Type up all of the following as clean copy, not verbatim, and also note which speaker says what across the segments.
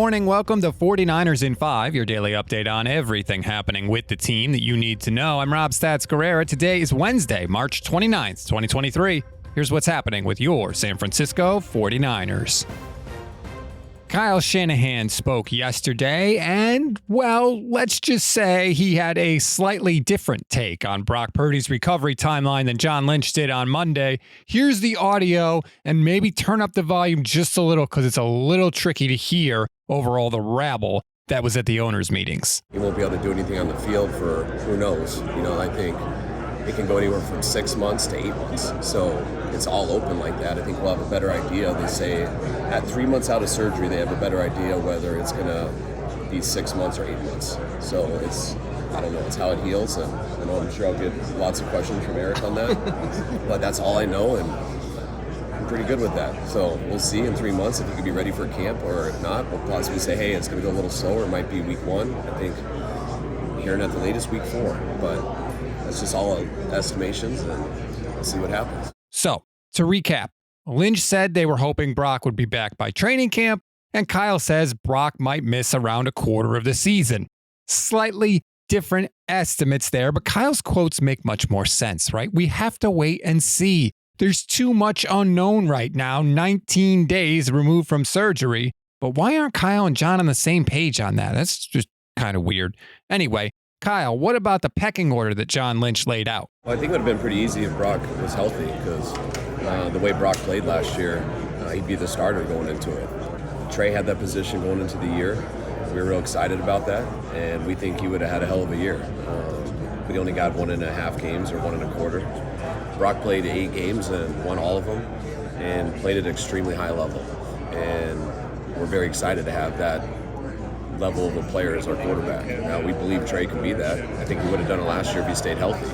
Speaker 1: morning. Welcome to 49ers in 5, your daily update on everything happening with the team that you need to know. I'm Rob Stats Guerrera. Today is Wednesday, March 29th, 2023. Here's what's happening with your San Francisco 49ers. Kyle Shanahan spoke yesterday, and, well, let's just say he had a slightly different take on Brock Purdy's recovery timeline than John Lynch did on Monday. Here's the audio, and maybe turn up the volume just a little because it's a little tricky to hear over all the rabble that was at the owners' meetings.
Speaker 2: He won't be able to do anything on the field for who knows. I think it can go anywhere from 6 months to 8 months. So it's all open like that. I think we'll have a better idea. They say at 3 months out of surgery, they have a better idea whether it's going to be 6 months or 8 months. So I don't know, it's how it heals. And I'm sure I'll get lots of questions from Eric on that. But that's all I know, and I'm pretty good with that. So we'll see in 3 months if he can be ready for camp, or if not, we'll possibly say, hey, it's going to go a little slower. It might be week 1. I think hearing at the latest week 4. But it's just all estimations, and we'll see what happens.
Speaker 1: So, to recap, Lynch said they were hoping Brock would be back by training camp, and Kyle says Brock might miss around a quarter of the season. Slightly different estimates there, but Kyle's quotes make much more sense, right? We have to wait and see. There's too much unknown right now, 19 days removed from surgery. But why aren't Kyle and John on the same page on that? That's just kind of weird. Anyway, Kyle, what about the pecking order that John Lynch laid out?
Speaker 2: Well, I think it would have been pretty easy if Brock was healthy, because the way Brock played last year, he'd be the starter going into it. Trey had that position going into the year. We were real excited about that, and we think he would have had a hell of a year. But he only got 1.5 games or 1.25. Brock played 8 games and won all of them, and played at an extremely high level. And we're very excited to have that level of a player as our quarterback. Now, we believe Trey can be that. I think he would have done it last year if he stayed healthy.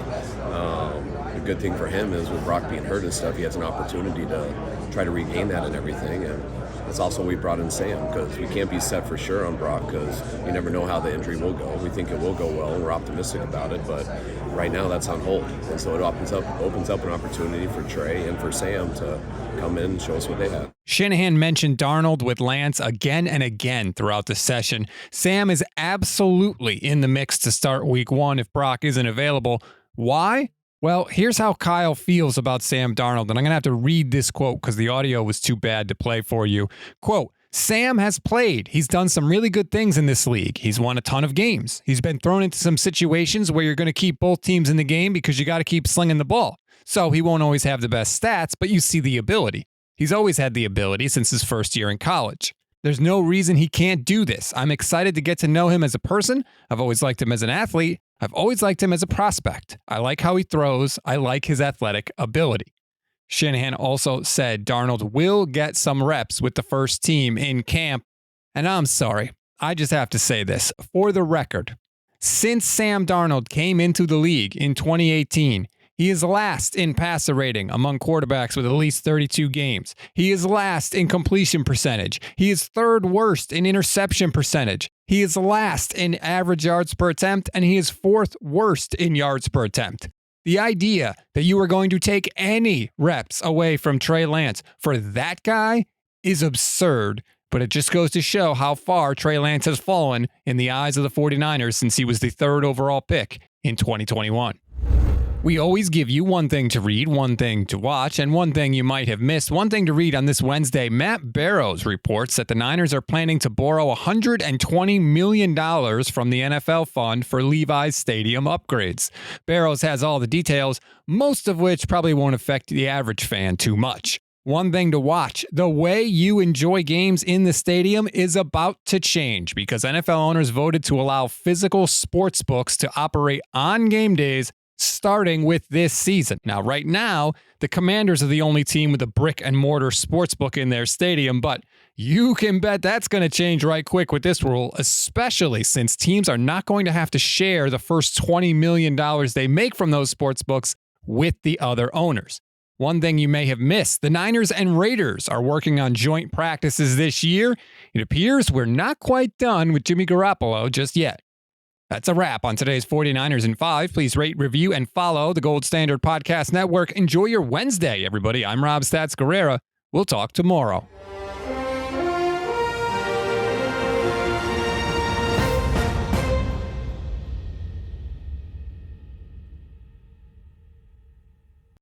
Speaker 2: The good thing for him is with Brock being hurt and stuff, he has an opportunity to try to regain that and everything. And that's also why we brought in Sam, because we can't be set for sure on Brock, because you never know how the injury will go. We think it will go well, and we're optimistic about it, but right now that's on hold. And so it opens up an opportunity for Trey and for Sam to come in and show us what they have.
Speaker 1: Shanahan mentioned Darnold with Lance again and again throughout the session. Sam is absolutely in the mix to start week 1 if Brock isn't available. Why? Well, here's how Kyle feels about Sam Darnold, and I'm going to have to read this quote because the audio was too bad to play for you. Quote, Sam has played. He's done some really good things in this league. He's won a ton of games. He's been thrown into some situations where you're going to keep both teams in the game because you got to keep slinging the ball. So he won't always have the best stats, but you see the ability. He's always had the ability since his first year in college. There's no reason he can't do this. I'm excited to get to know him as a person. I've always liked him as an athlete. I've always liked him as a prospect. I like how he throws. I like his athletic ability. Shanahan also said Darnold will get some reps with the first team in camp. And I'm sorry, I just have to say this. For the record, since Sam Darnold came into the league in 2018, he is last in passer rating among quarterbacks with at least 32 games. He is last in completion percentage. He is third worst in interception percentage. He is last in average yards per attempt, and he is fourth worst in yards per attempt. The idea that you are going to take any reps away from Trey Lance for that guy is absurd, but it just goes to show how far Trey Lance has fallen in the eyes of the 49ers since he was the 3rd overall pick in 2021. We always give you one thing to read, one thing to watch, and one thing you might have missed. One thing to read on this Wednesday, Matt Barrows reports that the Niners are planning to borrow $120 million from the NFL fund for Levi's Stadium upgrades. Barrows has all the details, most of which probably won't affect the average fan too much. One thing to watch, the way you enjoy games in the stadium is about to change because NFL owners voted to allow physical sports books to operate on game days starting with this season. Now, right now, the Commanders are the only team with a brick and mortar sportsbook in their stadium, but you can bet that's going to change right quick with this rule, especially since teams are not going to have to share the first $20 million they make from those sportsbooks with the other owners. One thing you may have missed, the Niners and Raiders are working on joint practices this year. It appears we're not quite done with Jimmy Garoppolo just yet. That's a wrap on today's 49ers in 5. Please rate, review, and follow the Gold Standard Podcast Network. Enjoy your Wednesday, everybody. I'm Rob Stats Guerrera. We'll talk tomorrow.